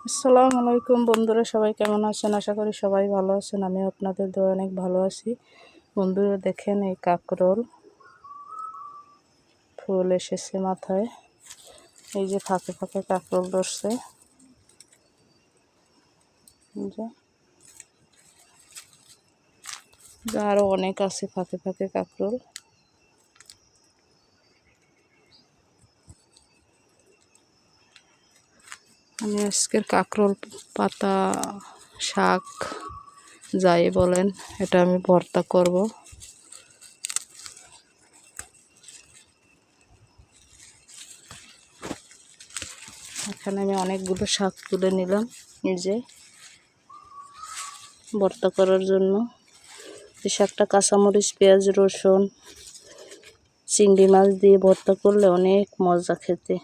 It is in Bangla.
আসসালামু আলাইকুম বন্ধুরা, সবাই কেমন আছেন? আশা করি সবাই ভালো আছেন। আমি আপনাদের দোয়া অনেক ভালো আছি। বন্ধুরা দেখেন, এই কাকরোল ফুল এসেছে মাথায়। এই যে ফাঁকে ফাঁকে কাকরোল ধরছে, আরো অনেক আছে ফাঁকে ফাঁকে কাকরোল। আমি আজকের কাকরোল পাতা শাক যাই বলেন, এটা আমি ভর্তা করব। এখানে আমি অনেকগুলো শাক তুলে নিলাম নিজে ভর্তা করার জন্য। এই শাকটা কাঁচামরিচ, পেঁয়াজ, রসুন, চিংড়ি মাছ দিয়ে ভর্তা করলে অনেক মজা খেতে।